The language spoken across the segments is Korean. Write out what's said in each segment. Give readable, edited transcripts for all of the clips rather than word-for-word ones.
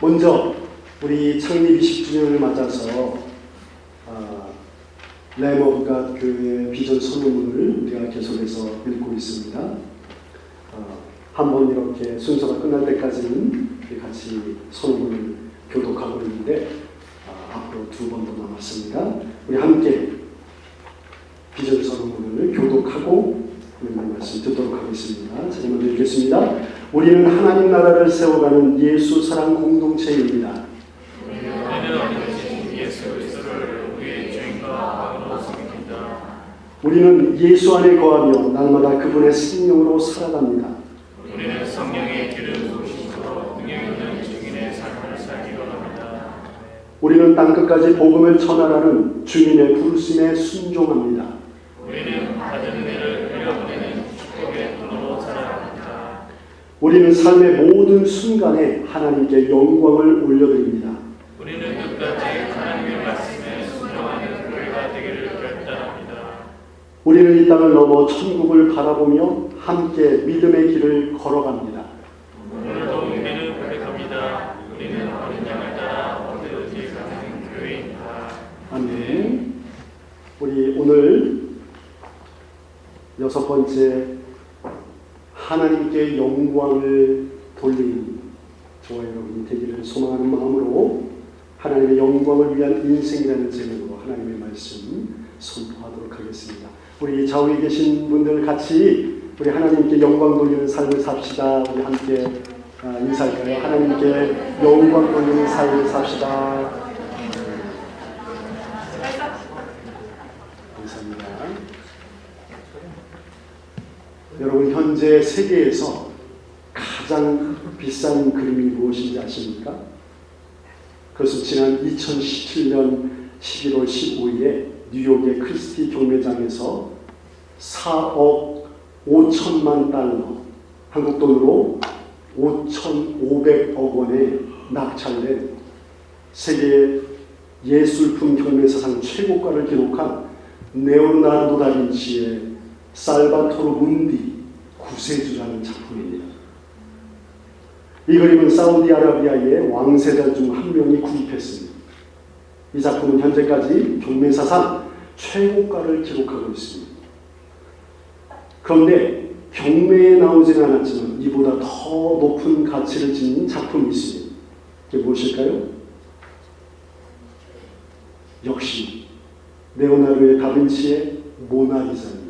먼저 우리 창립 20주년을 맞아서 램 오브 갓 교회의 비전 선언문을 우리가 계속해서 읽고 있습니다. 한번 이렇게 순서가 끝날 때까지는 같이 선언문을 교독하고 있는데 앞으로 2번 더 남았습니다. 우리 함께 비전 선언문을 교독하고 하나님 말씀 듣도록 하겠습니다. 자, 먼저 읽겠습니다. 우리는 하나님 나라를 세워가는 예수 사랑 공동체입니다. 우리는 예수 안에 거하며 날마다 그분의 생명으로 살아갑니다. 우리는 성령의 기름 부으심으로 능력 있는 증인의 삶을 살기로 합니다. 우리는 땅끝까지 복음을 전하라는 주님의 부르심에 순종합니다. 우리는 받은 은혜를 흘려보내는 축복의 돈으로 살아갑니다. 우리는 삶의 모든 순간에 하나님께 영광을 올려드립니다. 우리는 끝까지 하나님의 말씀에 순종하는 교회가 되기를 결단합니다. 우리는 이 땅을 넘어 천국을 바라보며 함께 믿음의 길을 걸어갑니다. 오늘도 우리는 고백합니다. 우리는 어린 양을 따라 어디든지 가는 교회입니다. 아멘. 우리 오늘 6번째 하나님께 영광을 돌리는 저와 여러분이 되기를 소망하는 마음으로 하나님의 영광을 위한 인생이라는 제목으로 하나님의 말씀 선포하도록 하겠습니다. 우리 좌우에 계신 분들 같이 우리 하나님께 영광 돌리는 삶을 삽시다. 우리 함께 인사할까요? 하나님께 영광 돌리는 삶을 삽시다. 감사합니다. 여러분, 현재 세계에서 가장 비싼 그림이 무엇인지 아십니까? 그것은 지난 2017년 11월 15일에 뉴욕의 크리스티 경매장에서 4억 5천만 달러, 한국 돈으로 5,500억 원에 낙찰된 세계 예술품 경매사상 최고가를 기록한 레오나르도 다빈치의 살바토르 문디 구세주라는 작품입니다. 이 그림은 사우디아라비아의 왕세자 중 한 명이 구입했습니다. 이 작품은 현재까지 경매사상 최고가를 기록하고 있습니다. 그런데 경매에 나오지는 않았지만 이보다 더 높은 가치를 지닌 작품이 있습니다. 그게 무엇일까요? 역시 레오나르도 다빈치의 모나리자입니다.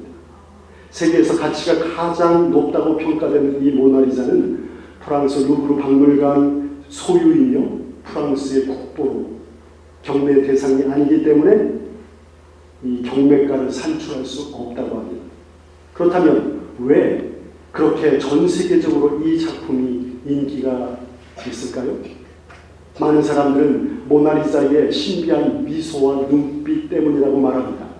세계에서 가치가 가장 높다고 평가되는 이 모나리자는 프랑스 루브르 박물관 소유이며 프랑스의 국보로 경매 대상이 아니기 때문에 이 경매가를 산출할 수 없다고 합니다. 그렇다면 왜 그렇게 전 세계적으로 이 작품이 인기가 있을까요? 많은 사람들은 모나리자의 신비한 미소와 눈빛 때문이라고 말합니다.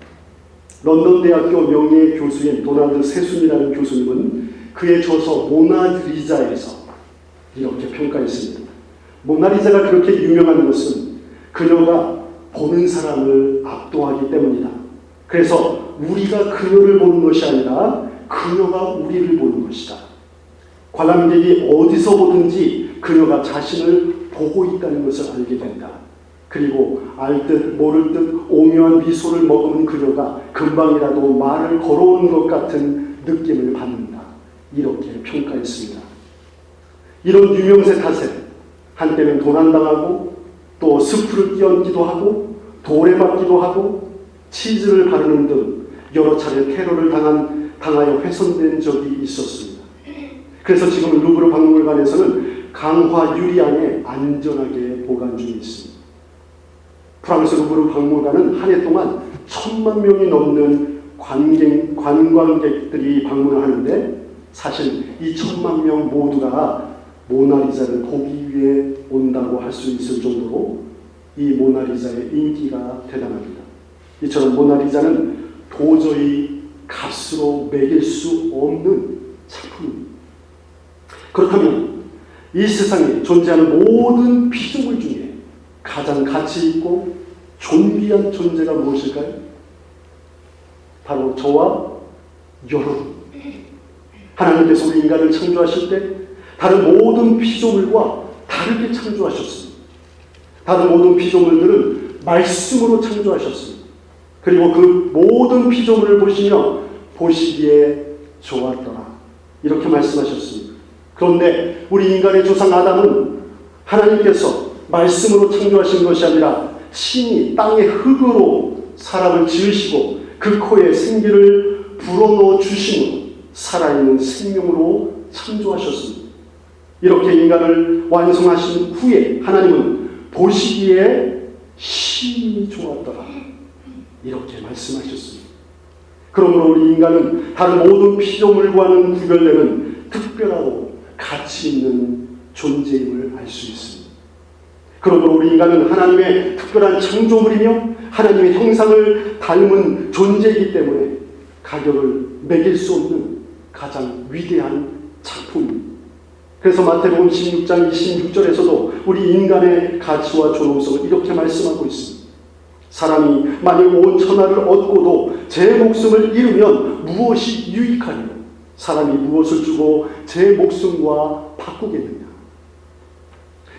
런던 대학교 명예 교수인 도널드 세순이라는 교수님은 그의 저서 모나리자에서 이렇게 평가했습니다. 모나리자가 그렇게 유명한 것은 그녀가 보는 사람을 압도하기 때문이다. 그래서 우리가 그녀를 보는 것이 아니라 그녀가 우리를 보는 것이다. 관람객이 어디서 보든지 그녀가 자신을 보고 있다는 것을 알게 된다. 그리고 알 듯 모를 듯 오묘한 미소를 머금은 그녀가 금방이라도 말을 걸어오는 것 같은 느낌을 받는다. 이렇게 평가했습니다. 이런 유명세 탓에 한때는 도난당하고 또 스프를 끼얹기도 하고 돌에 맞기도 하고 치즈를 바르는 등 여러 차례 테러를 당하여 훼손된 적이 있었습니다. 그래서 지금 루브르 박물관에서는 강화 유리 안에 안전하게 보관 중에 있습니다. 프랑스 루브르 박물관은 한 해 동안 1,000만 명이 넘는 관광객들이 방문을 하는데 사실 이 1,000만 명 모두가 모나리자를 보기 위해 온다고 할 수 있을 정도로 이 모나리자의 인기가 대단합니다. 이처럼 모나리자는 도저히 값으로 매길 수 없는 작품입니다. 그렇다면 이 세상에 존재하는 모든 피조물 중에 가장 가치 있고 존귀한 존재가 무엇일까요? 바로 저와 여러분. 하나님께서 우리 인간을 창조하실 때 다른 모든 피조물과 다르게 창조하셨습니다. 다른 모든 피조물들은 말씀으로 창조하셨습니다. 그리고 그 모든 피조물을 보시며 보시기에 좋았더라. 이렇게 말씀하셨습니다. 그런데 우리 인간의 조상 아담은 하나님께서 말씀으로 창조하신 것이 아니라 신이 땅의 흙으로 사람을 지으시고 그 코에 생기를 불어넣어 주심으로 살아있는 생명으로 창조하셨습니다. 이렇게 인간을 완성하신 후에 하나님은 보시기에 심히 좋았더라. 이렇게 말씀하셨습니다. 그러므로 우리 인간은 다른 모든 피조물과는 구별되는 특별하고 가치 있는 존재임을 알 수 있습니다. 그러므로 우리 인간은 하나님의 특별한 창조물이며 하나님의 형상을 닮은 존재이기 때문에 가격을 매길 수 없는 가장 위대한 작품입니다. 그래서 마태복음 16장 26절에서도 우리 인간의 가치와 존엄성을 이렇게 말씀하고 있습니다. 사람이 만일 온 천하를 얻고도 제 목숨을 잃으면 무엇이 유익하리요? 사람이 무엇을 주고 제 목숨과 바꾸겠느냐?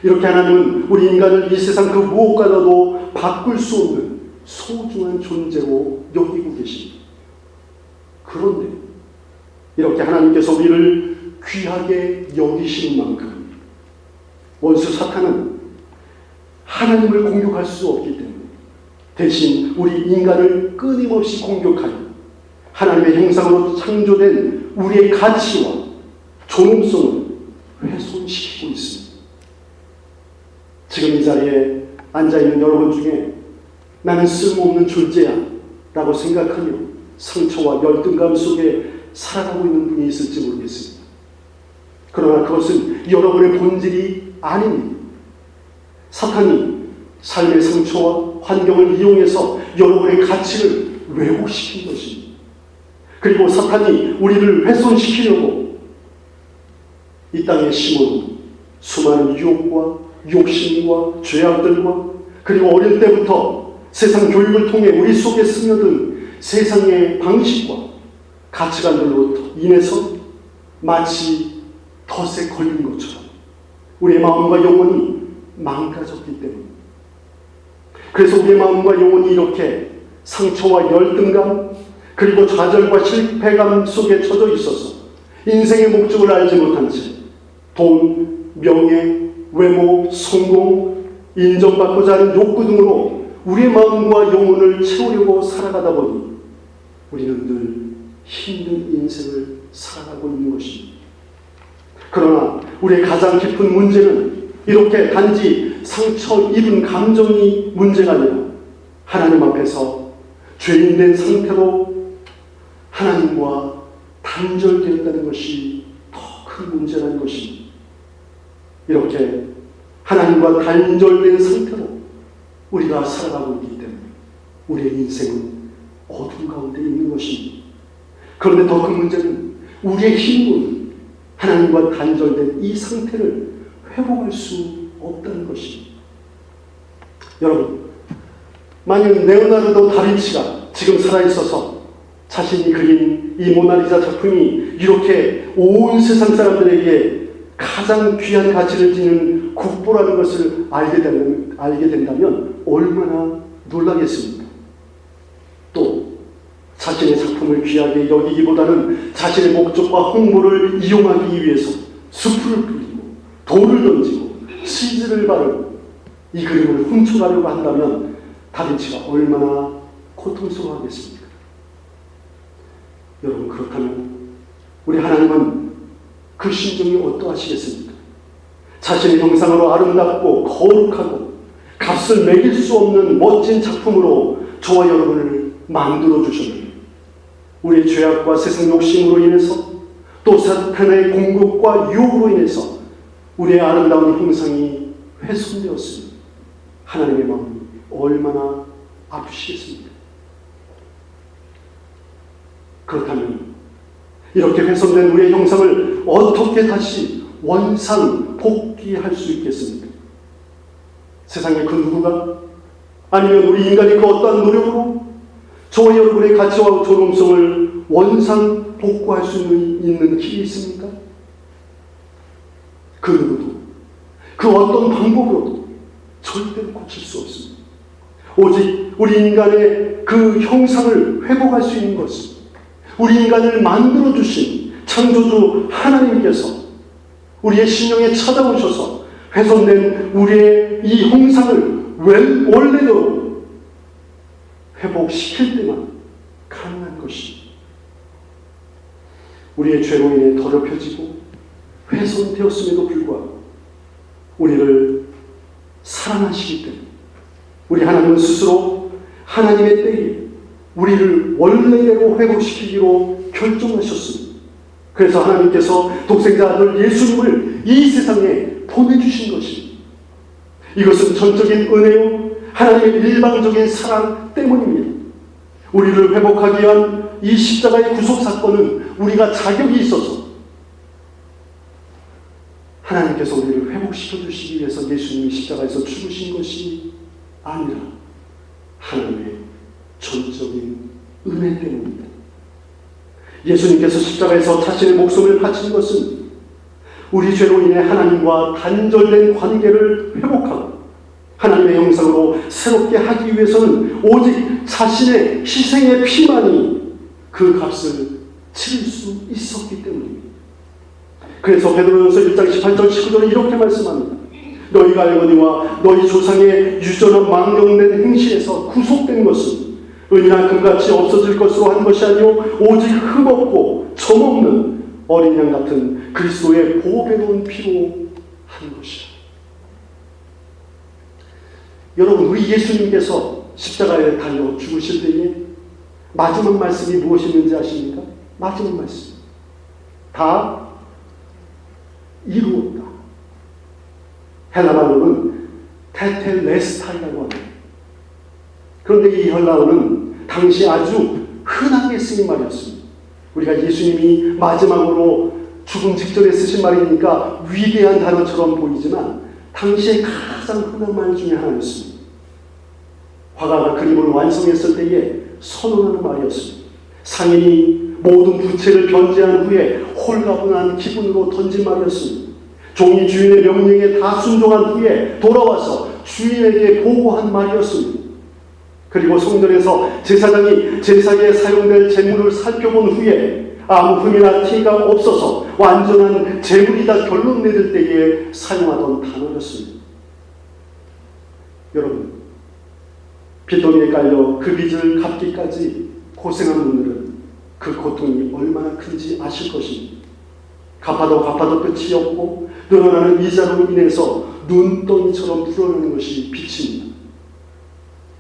이렇게 하나님은 우리 인간을 이 세상 그 무엇과도 바꿀 수 없는 소중한 존재로 여기고 계십니다. 그런데 이렇게 하나님께서 우리를 귀하게 여기시는 만큼 원수 사탄은 하나님을 공격할 수 없기 때문에 대신 우리 인간을 끊임없이 공격하여 하나님의 형상으로 창조된 우리의 가치와 존엄성을 훼손시키고 있습니다. 지금 이 자리에 앉아있는 여러분 중에 나는 쓸모없는 존재야 라고 생각하며 상처와 열등감 속에 살아가고 있는 분이 있을지 모르겠습니다. 그러나 그것은 여러분의 본질이 아닙니다. 사탄이 삶의 상처와 환경을 이용해서 여러분의 가치를 왜곡시킨 것입니다. 그리고 사탄이 우리를 훼손시키려고 이 땅에 심어둔 수많은 유혹과 욕심과 죄악들과 그리고 어릴 때부터 세상 교육을 통해 우리 속에 스며든 세상의 방식과 가치관들로 인해서 마치 덫에 걸린 것처럼 우리의 마음과 영혼이 망가졌기 때문입니다. 그래서 우리의 마음과 영혼이 이렇게 상처와 열등감 그리고 좌절과 실패감 속에 처져 있어서 인생의 목적을 알지 못한 채 돈, 명예, 외모, 성공, 인정받고자 하는 욕구 등으로 우리의 마음과 영혼을 채우려고 살아가다 보니 우리는 늘 힘든 인생을 살아가고 있는 것입니다. 그러나 우리의 가장 깊은 문제는 이렇게 단지 상처 입은 감정이 문제가 아니라 하나님 앞에서 죄인된 상태로 하나님과 단절되었다는 것이 더 큰 문제라는 것입니다. 이렇게 하나님과 단절된 상태로 우리가 살아가고 있기 때문에 우리의 인생은 어둠 가운데 있는 것입니다. 그런데 더 큰 문제는 우리의 힘으로는 하나님과 단절된 이 상태를 회복할 수 없다는 것입니다. 여러분, 만약 레오나르도 다빈치가 지금 살아있어서 자신이 그린 이 모나리자 작품이 이렇게 온 세상 사람들에게 가장 귀한 가치를 지닌 국보라는 것을 알게 된다면 얼마나 놀라겠습니까? 또 자신의 작품을 귀하게 여기기보다는 자신의 목적과 홍보를 이용하기 위해서 숯불을 뿌리고 돌을 던지고 치즈를 바르고 이 그림을 훔쳐가려고 한다면 다빈치가 얼마나 고통스러워하겠습니까? 여러분, 그렇다면 우리 하나님은 그 심정이 어떠하시겠습니까? 자신의 형상으로 아름답고 거룩하고 값을 매길 수 없는 멋진 작품으로 저와 여러분을 만들어 주셨는데 우리의 죄악과 세상 욕심으로 인해서 또 사탄의 공격과 유혹으로 인해서 우리의 아름다운 형상이 훼손되었습니다. 하나님의 마음이 얼마나 아프시겠습니까? 그렇다면 이렇게 훼손된 우리의 형상을 어떻게 다시 원상 복귀할 수 있겠습니까? 세상의 그 누구가 아니면 우리 인간이 그 어떠한 노력으로 저와 여러분의 가치와 존엄성을 원상 복구할 수 있는 길이 있습니까? 그 누구도 그 어떤 방법으로도 절대로 고칠 수 없습니다. 오직 우리 인간의 그 형상을 회복할 수 있는 것은 우리 인간을 만들어주신 창조주 하나님께서 우리의 심령에 찾아오셔서 훼손된 우리의 이 형상을 원래대로 회복시킬 때만 가능한 것입니다. 우리의 죄로 인해 더럽혀지고 훼손되었음에도 불구하고 우리를 사랑하시기 때문에 우리 하나님은 스스로 하나님의 때에 우리를 원래대로 회복시키기로 결정하셨습니다. 그래서 하나님께서 독생자 아들 예수님을 이 세상에 보내주신 것입니다. 이것은 전적인 은혜요 하나님의 일방적인 사랑 때문입니다. 우리를 회복하기 위한 이 십자가의 구속사건은 우리가 자격이 있어서 하나님께서 우리를 회복시켜 주시기 위해서 예수님이 십자가에서 죽으신 것이 아니라 하나님의 전적인 은혜 때문입니다. 예수님께서 십자가에서 자신의 목숨을 바친 것은 우리 죄로 인해 하나님과 단절된 관계를 회복하고 하나님의 형상으로 새롭게 하기 위해서는 오직 자신의 희생의 피만이 그 값을 치를 수 있었기 때문입니다. 그래서 베드로전서 1장 18절 19절에 이렇게 말씀합니다. 너희가 알거니와 너희 조상의 유전한 망령된 행실에서 구속된 것은 은이나 금같이 없어질 것으로 한 것이 아니요 오직 흠없고 점없는 어린 양 같은 그리스도의 보배로운 피로 한 것이다. 여러분, 우리 예수님께서 십자가에 달려 죽으실 때에 마지막 말씀이 무엇이었는지 아십니까? 마지막 말씀. 다 이루었다. 헬라말로는 테텔레스타이라고 합니다. 그런데 이 헬라어는 당시 아주 흔하게 쓰인 말이었습니다. 우리가 예수님이 마지막으로 죽음 직전에 쓰신 말이니까 위대한 단어처럼 보이지만 당시에 가장 흔한 말 중에 하나였습니다. 화가가 그림을 완성했을 때에 선언하는 말이었습니다. 상인이 모든 부채를 변제한 후에 홀가분한 기분으로 던진 말이었습니다. 종이 주인의 명령에 다 순종한 후에 돌아와서 주인에게 보고한 말이었습니다. 그리고 성전에서 제사장이 제사에 사용될 제물을 살펴본 후에 아무 흠이나 티가 없어서 완전한 제물이다 결론 내릴 때에 사용하던 단어였습니다. 여러분, 빚더미에 깔려 그 빚을 갚기까지 고생한 분들은 그 고통이 얼마나 큰지 아실 것입니다. 갚아도 끝이 없고 늘어나는 이자로 인해서 눈덩이처럼 불어나는 것이 빚입니다.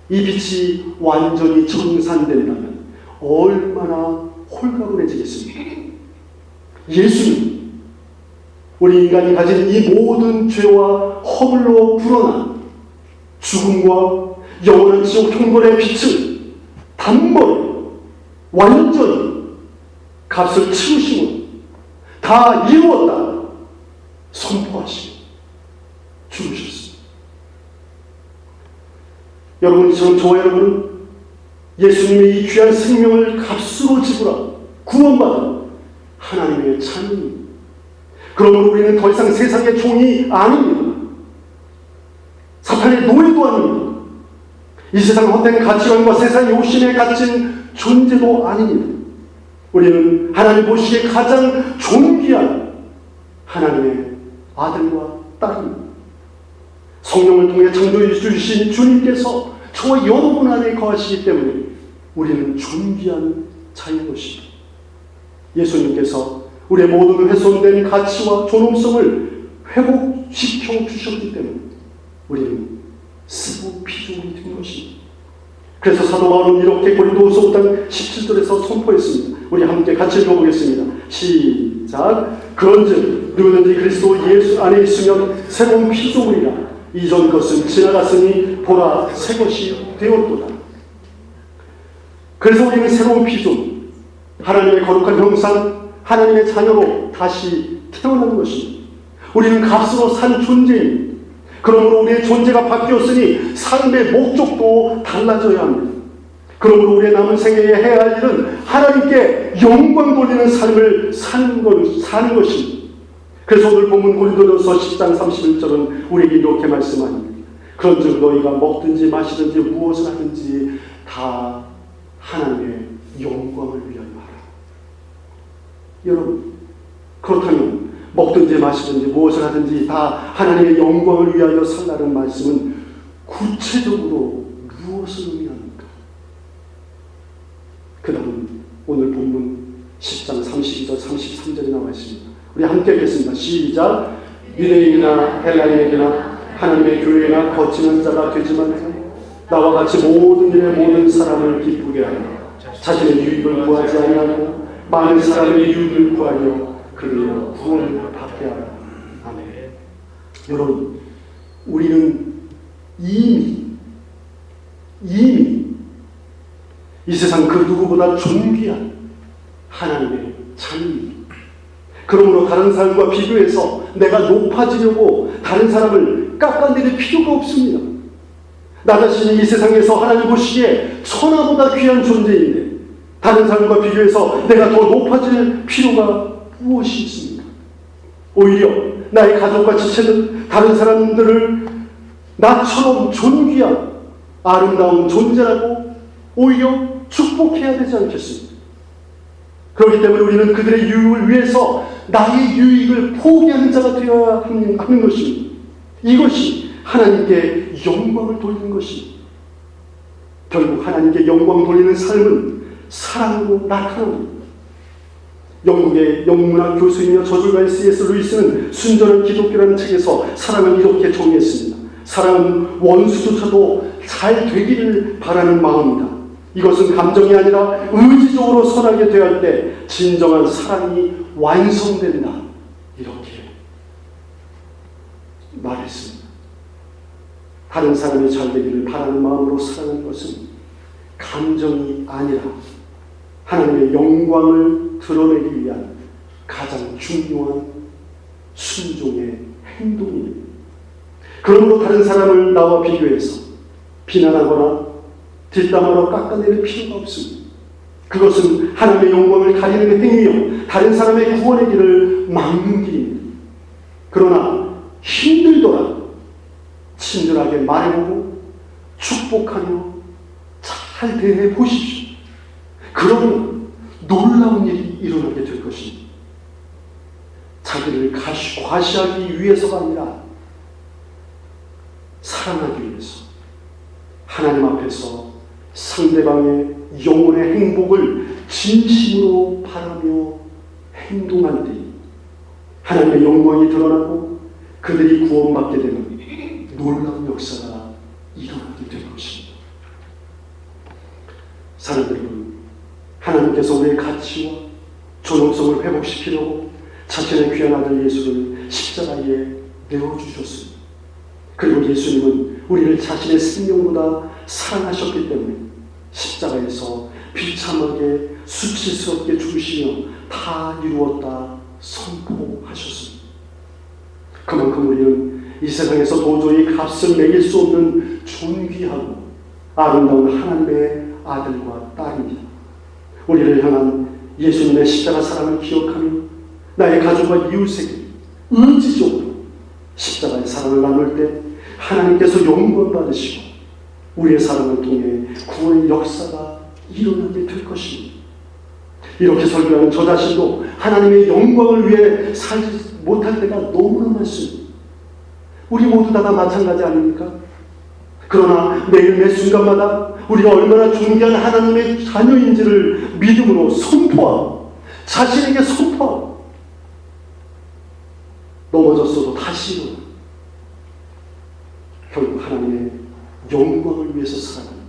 이 빚이 완전히 청산된다면 얼마나 홀가분해지겠습니까? 예수님, 우리 인간이 가진 이 모든 죄와 허물로 불어난 죽음과 영원한 지옥 형벌의 빚을 단번에 완전히 값을 치우심으로 다 이루었다 선포하시고 죽으셨습니다. 여러분이처럼 저와 여러분은 예수님의 이 귀한 생명을 값으로 지불하고 구원받은 하나님의 자녀입니다. 그러므로 우리는 더 이상 세상의 종이 아닙니다. 사탄의 노예도 아닙니다. 이 세상 헛된 가치관과 세상의 욕심에 갇힌 존재도 아닙니다. 우리는 하나님 보시기에 가장 존귀한 하나님의 아들과 딸입니다. 성령을 통해 창조해 주신 주님께서 저와 여러분 안에 거하시기 때문에 우리는 존귀한 자인 것입니다. 예수님께서 우리의 모든 훼손된 가치와 존엄성을 회복시켜 주셨기 때문에 우리는 스스로 피조물이 된 것입니다. 그래서 사도 바울은 이렇게 고린도후서 5장 17절에서 선포했습니다. 우리 함께 같이 읽어보겠습니다. 시작. 그런즉 누구든지 그리스도 예수 안에 있으면 새로운 피조물이라 이전 것은 지나갔으니 보라 새 것이 되었도다. 그래서 우리는 새로운 피조물, 하나님의 거룩한 형상, 하나님의 자녀로 다시 태어나는 것입니다. 우리는 값으로 산 존재입니다. 그러므로 우리의 존재가 바뀌었으니 삶의 목적도 달라져야 합니다. 그러므로 우리의 남은 생애에 해야 할 일은 하나님께 영광 돌리는 삶을 사는 것입니다. 그래서 오늘 본문 고린도전서 10장 31절은 우리에게 이렇게 말씀합니다. 그런즉 너희가 먹든지 마시든지 무엇을 하든지 다 하나님의 영광을 위하여 하라. 여러분, 그렇다면 먹든지 마시든지 무엇을 하든지 다 하나님의 영광을 위하여 살라는 말씀은 구체적으로 무엇을 의미합니까? 그 다음 오늘 본문 10장 32절 33절에 나와 있습니다. 우리 함께 읽겠습니다. 시작. 유대인이나 헬라인에게나 하나님의 교회나 거치는 자가 되지 말고 나와 같이 모든 일에 모든 사람을 기쁘게 하여 자신의 유익을 구하지 아니하고 많은 사람의 유익을 구하여 그들로 구원을 받게 하라. 아멘. 여러분, 우리는 이미 이 세상 그 누구보다 존귀한 하나님의 자녀입니다. 그러므로 다른 사람과 비교해서 내가 높아지려고 다른 사람을 깎아내릴 필요가 없습니다. 나 자신이 이 세상에서 하나님 보시기에 천하보다 귀한 존재인데 다른 사람과 비교해서 내가 더 높아질 필요가 무엇이 있습니까? 오히려 나의 가족과 지체는 다른 사람들을 나처럼 존귀한 아름다운 존재라고 오히려 축복해야 되지 않겠습니까? 그렇기 때문에 우리는 그들의 유익을 위해서 나의 유익을 포기하는 자가 되어야 하는 것입니다. 이것이 하나님께 영광을 돌리는 것입니다. 결국 하나님께 영광 돌리는 삶은 사랑으로 나타납니다. 영국의 영문학 교수이며 저술가인 C.S. 루이스는 순전한 기독교라는 책에서 사랑을 이렇게 정의했습니다. 사랑은 원수조차도 잘 되기를 바라는 마음이다. 이것은 감정이 아니라 의지적으로 선하게 대할 때 진정한 사랑이 완성된다. 이렇게 말했습니다. 다른 사람이 잘 되기를 바라는 마음으로 사랑하는 것은 감정이 아니라 하나님의 영광을 드러내기 위한 가장 중요한 순종의 행동입니다. 그러므로 다른 사람을 나와 비교해서 비난하거나 뒷담화로 깎아내릴 필요가 없습니다. 그것은 하나님의 영광을 가리는 행위요 다른 사람의 구원의 길을 막는 길입니다. 그러나 힘들더라도 친절하게 말해보고 축복하며 잘 대해보십시오. 그러면 놀라운 일이 일어나게 될 것입니다. 자기를 과시하기 위해서가 아니라 사랑하기 위해서 하나님 앞에서 상대방의 영혼의 행복을 진심으로 바라며 행동할 때 하나님의 영광이 드러나고 그들이 구원받게 되는 놀라운 역사가 일어나게 될 것입니다. 사랑하는 여러분, 하나님께서 우리의 가치와 존엄성을 회복시키려고 자신의 귀한 아들 예수를 십자가에 내어주셨습니다. 그리고 예수님은 우리를 자신의 생명보다 사랑하셨기 때문에 십자가에서 비참하게 수치스럽게 죽으시며 다 이루었다 선포하셨습니다. 그만큼 우리는 이 세상에서 도저히 값을 매길 수 없는 존귀하고 아름다운 하나님의 아들과 딸입니다. 우리를 향한 예수님의 십자가 사랑을 기억하며 나의 가족과 이웃에게 의지적으로 십자가의 사랑을 나눌 때 하나님께서 영광 받으시고 우리의 사랑을 통해 구원의 역사가 일어나게 될 것입니다. 이렇게 설교하는 저 자신도 하나님의 영광을 위해 살지 못할 때가 너무나 많습니다. 우리 모두 다 마찬가지 아닙니까? 그러나 매일 매 순간마다 우리가 얼마나 존귀한 하나님의 자녀인지를 믿음으로 선포하고 자신에게 선포하고 넘어졌어도 다시 일어나 결국 하나님의 영광을 위해서 살아갑니다.